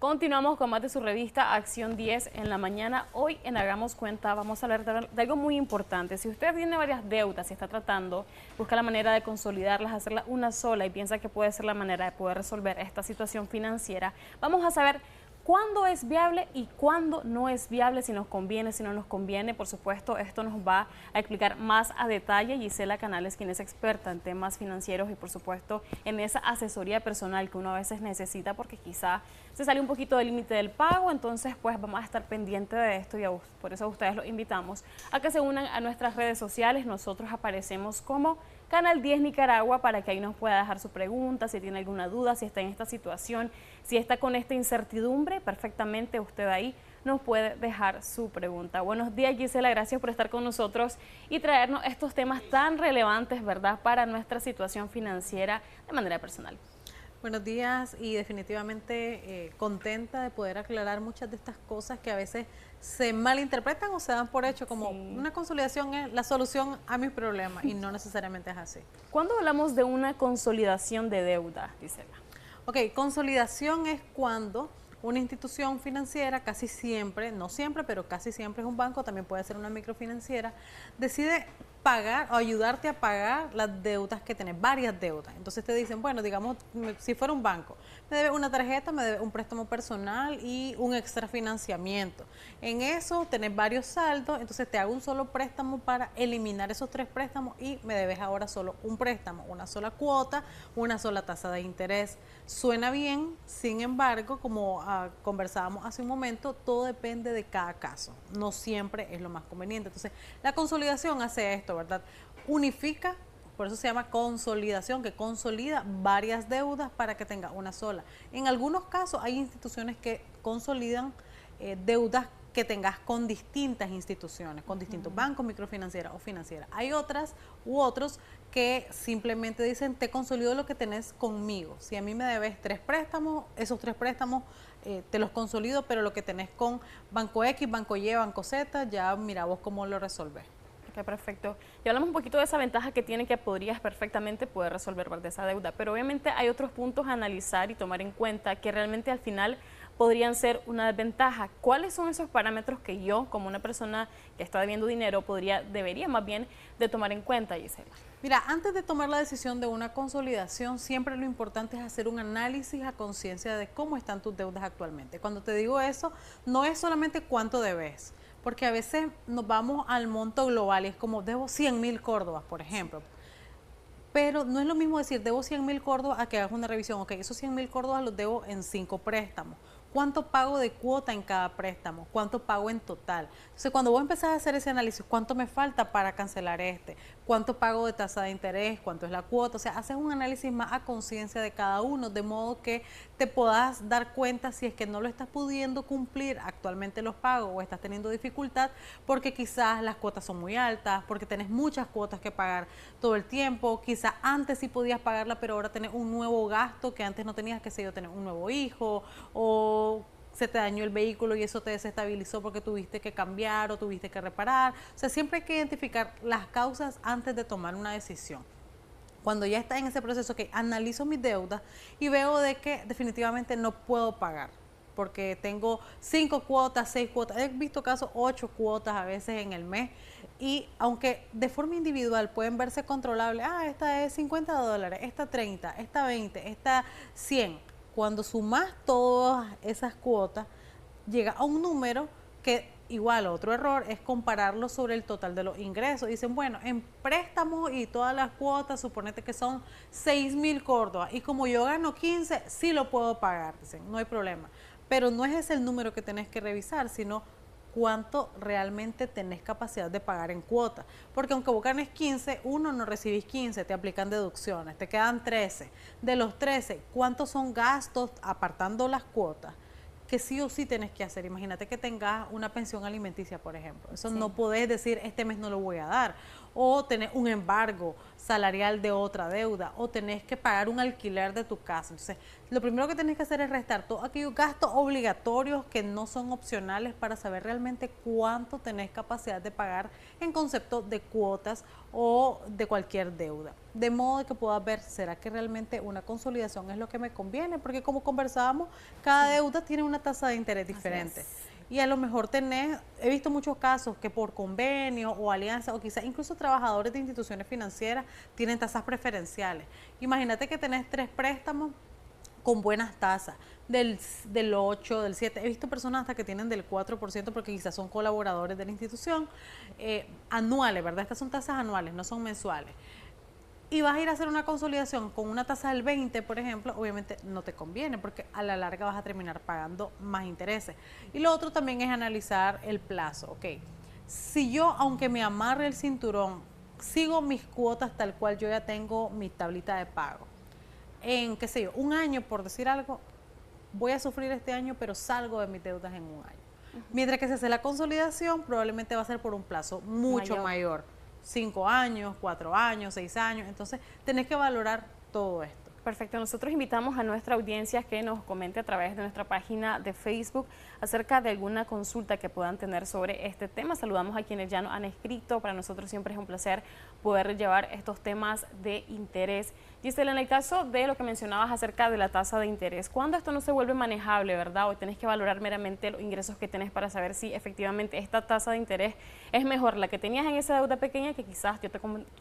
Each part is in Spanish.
Continuamos con más de su revista Acción 10 en la mañana. Hoy en Hagamos Cuenta vamos a hablar de algo muy importante. Si usted tiene varias deudas y está tratando, busca la manera de consolidarlas, hacerla una sola y piensa que puede ser la manera de poder resolver esta situación financiera, vamos a saber cuándo es viable y cuándo no es viable, si nos conviene, si no nos conviene. Por supuesto, esto nos va a explicar más a detalle Gisela Canales, quien es experta en temas financieros y por supuesto en esa asesoría personal que uno a veces necesita porque quizá se sale un poquito del límite del pago. Entonces pues vamos a estar pendientes de esto y por eso a ustedes los invitamos a que se unan a nuestras redes sociales. Nosotros aparecemos como Canal 10 Nicaragua para que ahí nos pueda dejar su pregunta, si tiene alguna duda, si está en esta situación, si está con esta incertidumbre, perfectamente usted ahí nos puede dejar su pregunta. Buenos días, Gisela, gracias por estar con nosotros y traernos estos temas tan relevantes, ¿verdad?, para nuestra situación financiera de manera personal. Buenos días y definitivamente contenta de poder aclarar muchas de estas cosas que a veces se malinterpretan o se dan por hecho como una consolidación es la solución a mis problemas y no necesariamente es así. ¿Cuándo hablamos de una consolidación de deuda, Gisela? Ok, consolidación es cuando una institución financiera, casi siempre, no siempre, pero casi siempre es un banco, también puede ser una microfinanciera, decide pagar o ayudarte a pagar las deudas que tenés, varias deudas. Entonces te dicen, bueno, digamos, si fuera un banco, me debe una tarjeta, me debe un préstamo personal y un extra financiamiento. En eso tenés varios saldos, entonces te hago un solo préstamo para eliminar esos 3 préstamos y me debes ahora solo un préstamo, una sola cuota, una sola tasa de interés. Suena bien, sin embargo, como conversábamos hace un momento, todo depende de cada caso, no siempre es lo más conveniente. Entonces, la consolidación hace esto, ¿verdad? Unifica, por eso se llama consolidación, que consolida varias deudas para que tenga una sola. En algunos casos hay instituciones que consolidan deudas que tengas con distintas instituciones, con distintos bancos, microfinancieras o financieras. Hay otras u otros que simplemente dicen, te consolido lo que tenés conmigo. Si a mí me debes 3 préstamos, esos 3 préstamos te los consolido, pero lo que tenés con Banco X, Banco Y, Banco Z, ya mira vos cómo lo resolvés. Ok, perfecto. Y hablamos un poquito de esa ventaja que tiene, que podrías perfectamente poder resolver parte de esa deuda, pero obviamente hay otros puntos a analizar y tomar en cuenta que realmente al final podrían ser una desventaja. ¿Cuáles son esos parámetros que yo, como una persona que está debiendo dinero, debería más bien de tomar en cuenta, Gisela? Mira, antes de tomar la decisión de una consolidación, siempre lo importante es hacer un análisis a conciencia de cómo están tus deudas actualmente. Cuando te digo eso, no es solamente cuánto debes, porque a veces nos vamos al monto global y es como, debo 100.000 córdobas, por ejemplo. Pero no es lo mismo decir, debo 100.000 córdobas a que hagas una revisión. Ok, esos 100.000 córdobas los debo en 5 préstamos. ¿Cuánto pago de cuota en cada préstamo? ¿Cuánto pago en total? Entonces, cuando vos empezás a hacer ese análisis, ¿cuánto me falta para cancelar este? ¿Cuánto pago de tasa de interés? ¿Cuánto es la cuota? O sea, haces un análisis más a conciencia de cada uno, de modo que te puedas dar cuenta si es que no lo estás pudiendo cumplir actualmente los pagos o estás teniendo dificultad porque quizás las cuotas son muy altas, porque tenés muchas cuotas que pagar todo el tiempo, quizás antes sí podías pagarla, pero ahora tenés un nuevo gasto que antes no tenías, qué sé yo, tener un nuevo hijo o se te dañó el vehículo y eso te desestabilizó porque tuviste que cambiar o tuviste que reparar. O sea, siempre hay que identificar las causas antes de tomar una decisión. Cuando ya estás en ese proceso, que analizo mis deudas y veo de que definitivamente no puedo pagar porque tengo 5 cuotas, 6 cuotas, he visto casos 8 cuotas a veces en el mes y aunque de forma individual pueden verse controlables, esta es $50, esta 30, esta 20, esta 100, cuando sumas todas esas cuotas, llega a un número que igual otro error es compararlo sobre el total de los ingresos. Dicen, bueno, en préstamos y todas las cuotas, suponete que son 6.000 córdobas y como yo gano 15, sí lo puedo pagar, dicen, no hay problema. Pero no es ese el número que tenés que revisar, sino cuánto realmente tenés capacidad de pagar en cuota. Porque aunque vos ganes 15, no recibís 15, te aplican deducciones, te quedan 13. De los 13, ¿cuántos son gastos apartando las cuotas? Que sí o sí tenés que hacer. Imagínate que tengas una pensión alimenticia, por ejemplo. Eso no podés decir, este mes no lo voy a dar. o tenés un embargo salarial de otra deuda, o tenés que pagar un alquiler de tu casa. Entonces, lo primero que tenés que hacer es restar todos aquellos gastos obligatorios que no son opcionales para saber realmente cuánto tenés capacidad de pagar en concepto de cuotas o de cualquier deuda. De modo que puedas ver, ¿será que realmente una consolidación es lo que me conviene? Porque como conversábamos, cada deuda tiene una tasa de interés diferente. Y a lo mejor he visto muchos casos que por convenio o alianza o quizás incluso trabajadores de instituciones financieras tienen tasas preferenciales. Imagínate que tenés 3 préstamos con buenas tasas, del 8, del 7. He visto personas hasta que tienen del 4% porque quizás son colaboradores de la institución, anuales, ¿verdad? Estas son tasas anuales, no son mensuales. Y vas a ir a hacer una consolidación con una tasa del 20, por ejemplo, obviamente no te conviene porque a la larga vas a terminar pagando más intereses. Y lo otro también es analizar el plazo, ¿ok? Si yo, aunque me amarre el cinturón, sigo mis cuotas tal cual yo ya tengo mi tablita de pago, en, qué sé yo, un año, por decir algo, voy a sufrir este año, pero salgo de mis deudas en un año. Mientras que si hace la consolidación, probablemente va a ser por un plazo mucho mayor. 5 años, 4 años, 6 años. Entonces, tenés que valorar todo esto. Perfecto, nosotros invitamos a nuestra audiencia que nos comente a través de nuestra página de Facebook acerca de alguna consulta que puedan tener sobre este tema. Saludamos a quienes ya nos han escrito, para nosotros siempre es un placer poder llevar estos temas de interés. Gisela, en el caso de lo que mencionabas acerca de la tasa de interés, ¿cuándo esto no se vuelve manejable, verdad? Hoy tenés que valorar meramente los ingresos que tenés para saber si efectivamente esta tasa de interés es mejor la que tenías en esa deuda pequeña, que quizás yo te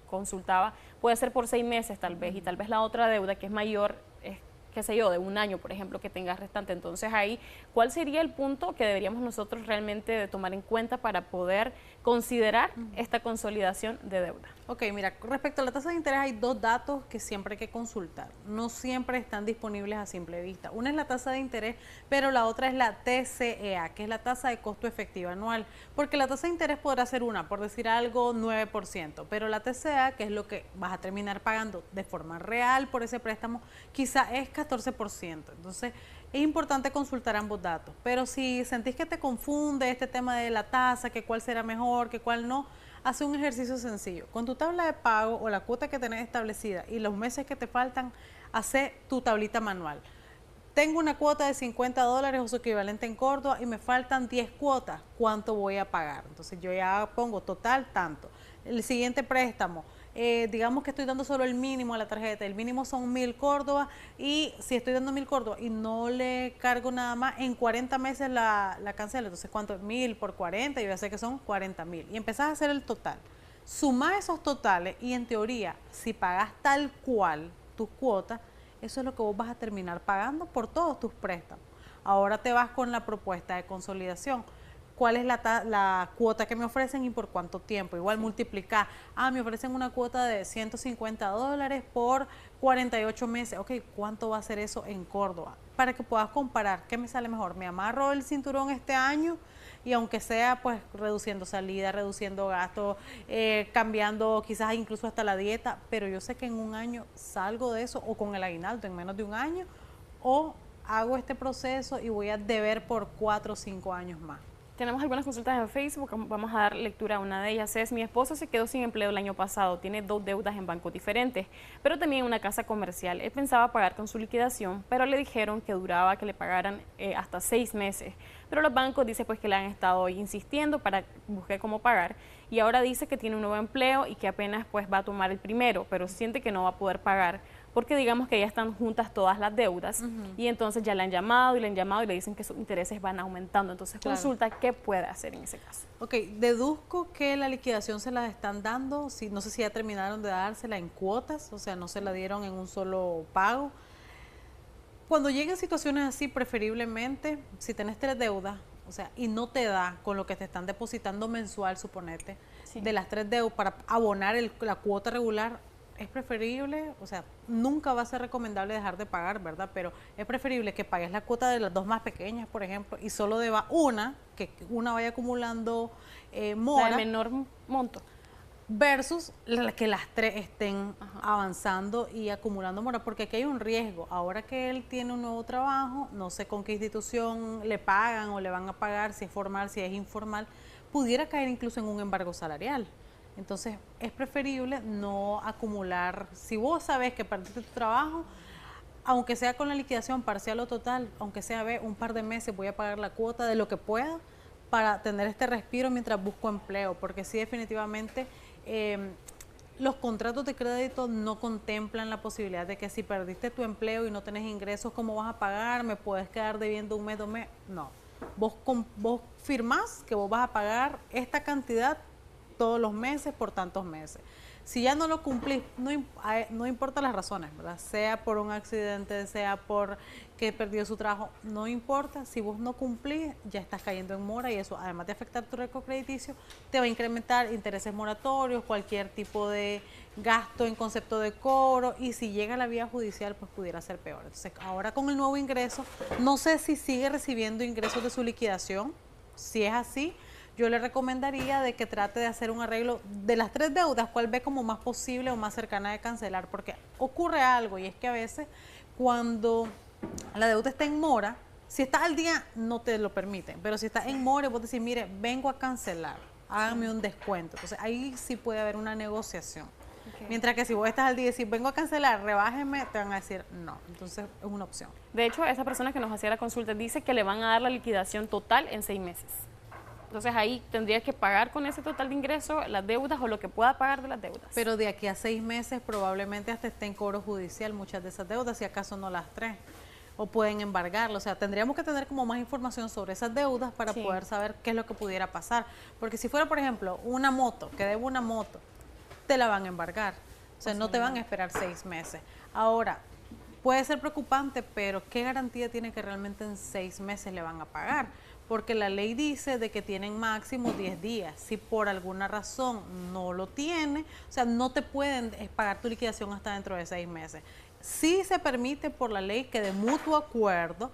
consultaba, puede ser por 6 meses tal vez, y tal vez la otra deuda que es mayor, es, qué sé yo, de un año, por ejemplo, que tengas restante. Entonces ahí, ¿cuál sería el punto que deberíamos nosotros realmente de tomar en cuenta para poder considerar esta consolidación de deuda? Ok, mira, respecto a la tasa de interés hay 2 datos que siempre hay que consultar. No siempre están disponibles a simple vista. Una es la tasa de interés, pero la otra es la TCEA, que es la tasa de costo efectivo anual. Porque la tasa de interés podrá ser una, por decir algo, 9%, pero la TCEA, que es lo que vas a terminar pagando de forma real por ese préstamo, quizá es 14%. Entonces, es importante consultar ambos datos. Pero si sentís que te confunde este tema de la tasa, que cuál será mejor, que cuál no, hace un ejercicio sencillo. Con tu tabla de pago o la cuota que tenés establecida y los meses que te faltan, hace tu tablita manual. Tengo una cuota de $50 o su equivalente en Córdoba y me faltan 10 cuotas. ¿Cuánto voy a pagar? Entonces yo ya pongo total tanto. El siguiente préstamo, digamos que estoy dando solo el mínimo a la tarjeta, el mínimo son 1000 Córdoba, y si estoy dando 1000 Córdoba y no le cargo nada más, en 40 meses la cancelo. Entonces, ¿cuánto? 1000 por 40, yo ya sé que son 40.000. Y empezás a hacer el total. Suma esos totales y en teoría, si pagas tal cual tus cuotas, eso es lo que vos vas a terminar pagando por todos tus préstamos. Ahora te vas con la propuesta de consolidación. ¿Cuál es la cuota que me ofrecen y por cuánto tiempo? Igual multiplicar. Me ofrecen una cuota de $150 por 48 meses. Ok, ¿cuánto va a ser eso en Córdoba? Para que puedas comparar, ¿qué me sale mejor? ¿Me amarro el cinturón este año? Y aunque sea pues reduciendo salida, reduciendo gastos, cambiando quizás incluso hasta la dieta, pero yo sé que en un año salgo de eso, o con el aguinaldo en menos de un año, o hago este proceso y voy a deber por 4 o 5 años más. Tenemos algunas consultas en Facebook, vamos a dar lectura a una de ellas. Mi esposo se quedó sin empleo el año pasado, tiene 2 deudas en bancos diferentes, pero también una casa comercial. Él pensaba pagar con su liquidación, pero le dijeron que duraba que le pagaran hasta 6 meses. Pero los bancos dicen pues que le han estado insistiendo para buscar cómo pagar, y ahora dice que tiene un nuevo empleo y que apenas pues va a tomar el primero, pero siente que no va a poder pagar, porque digamos que ya están juntas todas las deudas, y entonces ya le han llamado y le dicen que sus intereses van aumentando. Entonces consulta qué puede hacer en ese caso. Ok, deduzco que la liquidación se la están dando, no sé si ya terminaron de dársela en cuotas, o sea, no se la dieron en un solo pago. Cuando lleguen situaciones así, preferiblemente, si tenés 3 deudas, o sea, y no te da con lo que te están depositando mensual, suponete, de las 3 deudas para abonar la cuota regular, es preferible, o sea, nunca va a ser recomendable dejar de pagar, ¿verdad? Pero es preferible que pagues la cuota de las 2 más pequeñas, por ejemplo, y solo deba una, que una vaya acumulando mora. La de menor monto. Versus que las 3 estén avanzando y acumulando mora, porque aquí hay un riesgo. Ahora que él tiene un nuevo trabajo, no sé con qué institución le pagan o le van a pagar, si es formal, si es informal, pudiera caer incluso en un embargo salarial. Entonces es preferible no acumular. Si vos sabes que perdiste tu trabajo, aunque sea con la liquidación parcial o total, aunque sea un par de meses, voy a pagar la cuota de lo que pueda para tener este respiro mientras busco empleo, porque sí, definitivamente los contratos de crédito no contemplan la posibilidad de que si perdiste tu empleo y no tenés ingresos, ¿cómo vas a pagar? ¿Me puedes quedar debiendo un mes, 2 meses? No. Vos firmás que vos vas a pagar esta cantidad todos los meses por tantos meses. Si ya no lo cumplís, no importa las razones, ¿verdad? Sea por un accidente, sea por que perdió su trabajo, no importa. Si vos no cumplís, ya estás cayendo en mora y eso, además de afectar tu récord crediticio, te va a incrementar intereses moratorios, cualquier tipo de gasto en concepto de cobro, y si llega a la vía judicial, pues pudiera ser peor. Entonces, ahora con el nuevo ingreso, no sé si sigue recibiendo ingresos de su liquidación. Si es así, yo le recomendaría de que trate de hacer un arreglo de las 3 deudas, cuál ve como más posible o más cercana de cancelar, porque ocurre algo, y es que a veces cuando la deuda está en mora, si estás al día no te lo permiten, pero si estás en mora, vos decís, mire, vengo a cancelar, hágame un descuento. Entonces ahí sí puede haber una negociación. Okay. Mientras que si vos estás al día y decís, vengo a cancelar, rebájeme, te van a decir no. Entonces es una opción. De hecho, esa persona que nos hacía la consulta dice que le van a dar la liquidación total en 6 meses. Entonces ahí tendría que pagar con ese total de ingresos las deudas o lo que pueda pagar de las deudas. Pero de aquí a 6 meses probablemente hasta esté en cobro judicial muchas de esas deudas, si acaso no las 3. O pueden embargarlo. O sea, tendríamos que tener como más información sobre esas deudas para poder saber qué es lo que pudiera pasar. Porque si fuera, por ejemplo, una moto, que debo una moto, te la van a embargar. O sea, no te van a esperar 6 meses. Ahora, puede ser preocupante, pero ¿qué garantía tiene que realmente en 6 meses le van a pagar? Porque la ley dice de que tienen máximo 10 días. Si por alguna razón no lo tiene, o sea, no te pueden pagar tu liquidación hasta dentro de 6 meses. Sí se permite por la ley que de mutuo acuerdo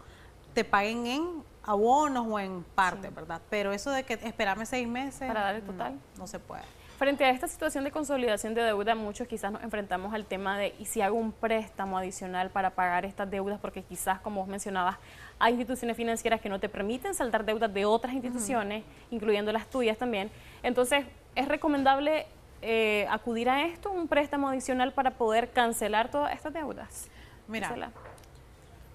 te paguen en abonos o en parte, ¿verdad? Pero eso de que esperarme 6 meses... Para dar el total. No se puede. Frente a esta situación de consolidación de deuda, muchos quizás nos enfrentamos al tema de, ¿y si hago un préstamo adicional para pagar estas deudas? Porque quizás, como vos mencionabas, hay instituciones financieras que no te permiten saldar deudas de otras instituciones, incluyendo las tuyas también. Entonces, ¿es recomendable acudir a esto, un préstamo adicional para poder cancelar todas estas deudas? Mira,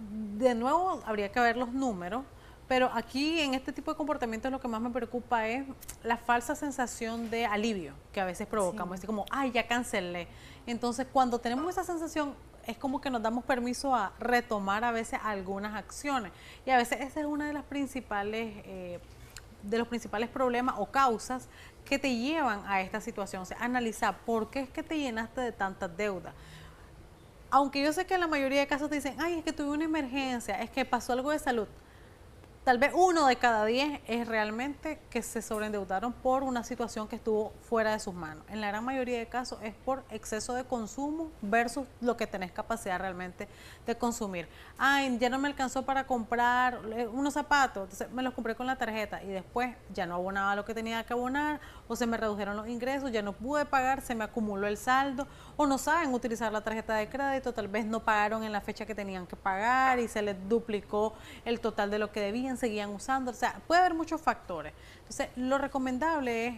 de nuevo habría que ver los números. Pero aquí en este tipo de comportamientos lo que más me preocupa es la falsa sensación de alivio que a veces provocamos. Así como, ay, ya cancelé. Entonces, cuando tenemos esa sensación, es como que nos damos permiso a retomar a veces algunas acciones. Y a veces esa es una de las principales, de los principales problemas o causas que te llevan a esta situación. O sea, analizar por qué es que te llenaste de tantas deudas. Aunque yo sé que en la mayoría de casos te dicen, ay, es que tuve una emergencia, es que pasó algo de salud. Tal vez 1 de cada 10 es realmente que se sobreendeudaron por una situación que estuvo fuera de sus manos. En la gran mayoría de casos es por exceso de consumo versus lo que tenés capacidad realmente de consumir. Ay, ya no me alcanzó para comprar unos zapatos, entonces me los compré con la tarjeta y después ya no abonaba lo que tenía que abonar, o se me redujeron los ingresos, ya no pude pagar, se me acumuló el saldo, o no saben utilizar la tarjeta de crédito, tal vez no pagaron en la fecha que tenían que pagar y se les duplicó el total de lo que debían, seguían usando. O sea, puede haber muchos factores. Entonces, lo recomendable es,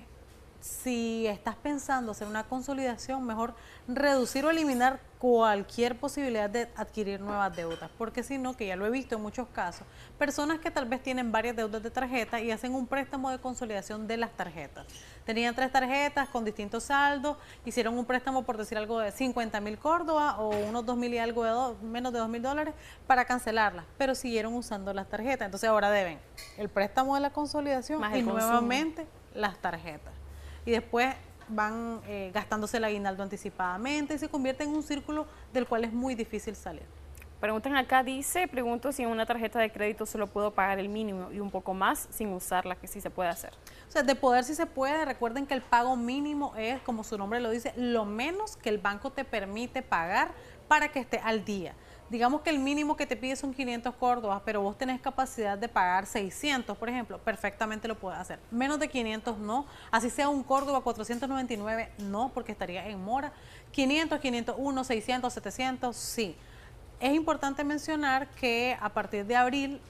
si estás pensando hacer una consolidación, mejor reducir o eliminar cualquier posibilidad de adquirir nuevas deudas, porque si no, que ya lo he visto en muchos casos, personas que tal vez tienen varias deudas de tarjeta y hacen un préstamo de consolidación de las tarjetas. Tenían 3 tarjetas con distintos saldos, hicieron un préstamo, por decir algo, de 50,000 Córdoba o unos 2,000 y algo, menos de $2,000 para cancelarlas, pero siguieron usando las tarjetas. Entonces ahora deben el préstamo de la consolidación y nuevamente las tarjetas. Y después van gastándose el aguinaldo anticipadamente y se convierte en un círculo del cual es muy difícil salir. Preguntan acá, pregunto si en una tarjeta de crédito solo puedo pagar el mínimo y un poco más sin usarla, que sí se puede hacer. O sea, de poder sí se puede. Recuerden que el pago mínimo es, como su nombre lo dice, lo menos que el banco te permite pagar para que esté al día. Digamos que el mínimo que te pide son 500 Córdobas, pero vos tenés capacidad de pagar 600, por ejemplo, perfectamente lo puedes hacer. Menos de 500 no, así sea un Córdoba 499 no, porque estaría en mora. 500, 501, 600, 700, sí. Es importante mencionar que a partir de abril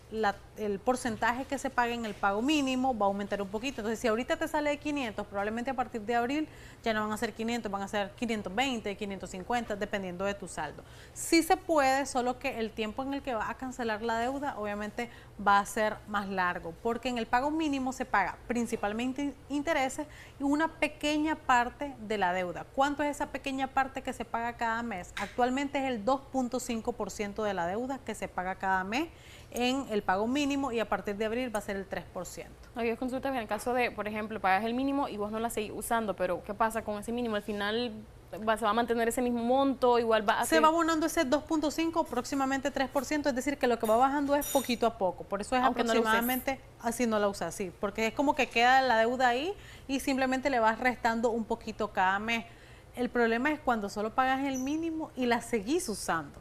el porcentaje que se pague en el pago mínimo va a aumentar un poquito. Entonces, si ahorita te sale de 500, probablemente a partir de abril ya no van a ser 500, van a ser 520, 550, dependiendo de tu saldo. Sí se puede, solo que el tiempo en el que vas a cancelar la deuda obviamente va a ser más largo, porque en el pago mínimo se paga principalmente intereses y una pequeña parte de la deuda. ¿Cuánto es esa pequeña parte que se paga cada mes? Actualmente es el 2.5% de la deuda que se paga cada mes en el pago mínimo, y a partir de abril va a ser el 3%. Oye, consulta en el caso de, por ejemplo, pagas el mínimo y vos no la seguís usando, pero ¿qué pasa con ese mínimo? Al final se va a mantener ese mismo monto, igual va a se va abonando ese 2.5, próximamente 3%, es decir, que lo que va bajando es poquito a poco, por eso es aunque aproximadamente, así no la usas, sí, porque es como que queda la deuda ahí y simplemente le vas restando un poquito cada mes. El problema es cuando solo pagas el mínimo y la seguís usando,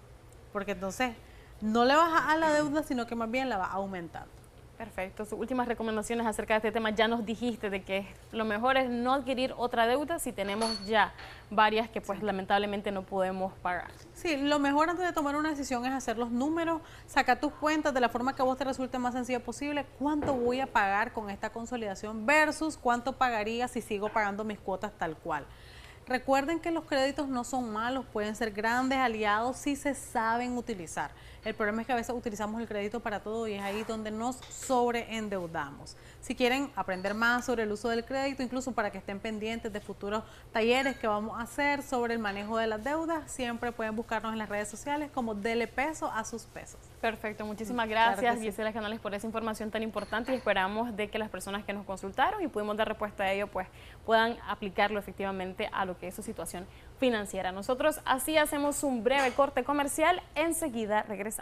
porque entonces no le bajas a la deuda, sino que más bien la vas aumentando. Perfecto. Sus últimas recomendaciones acerca de este tema, ya nos dijiste de que lo mejor es no adquirir otra deuda si tenemos ya varias que pues lamentablemente no podemos pagar. Sí, lo mejor antes de tomar una decisión es hacer los números, sacar tus cuentas de la forma que a vos te resulte más sencilla posible. ¿Cuánto voy a pagar con esta consolidación versus cuánto pagaría si sigo pagando mis cuotas tal cual? Recuerden que los créditos no son malos, pueden ser grandes aliados si se saben utilizar. El problema es que a veces utilizamos el crédito para todo y es ahí donde nos sobreendeudamos. Si quieren aprender más sobre el uso del crédito, incluso para que estén pendientes de futuros talleres que vamos a hacer sobre el manejo de las deudas, siempre pueden buscarnos en las redes sociales como Dele Peso a sus pesos. Perfecto, muchísimas gracias, claro sí. Gisela Canales, por esa información tan importante, y esperamos de que las personas que nos consultaron y pudimos dar respuesta a ello, pues puedan aplicarlo efectivamente a lo que es su situación financiera. Nosotros así hacemos un breve corte comercial, enseguida regresamos.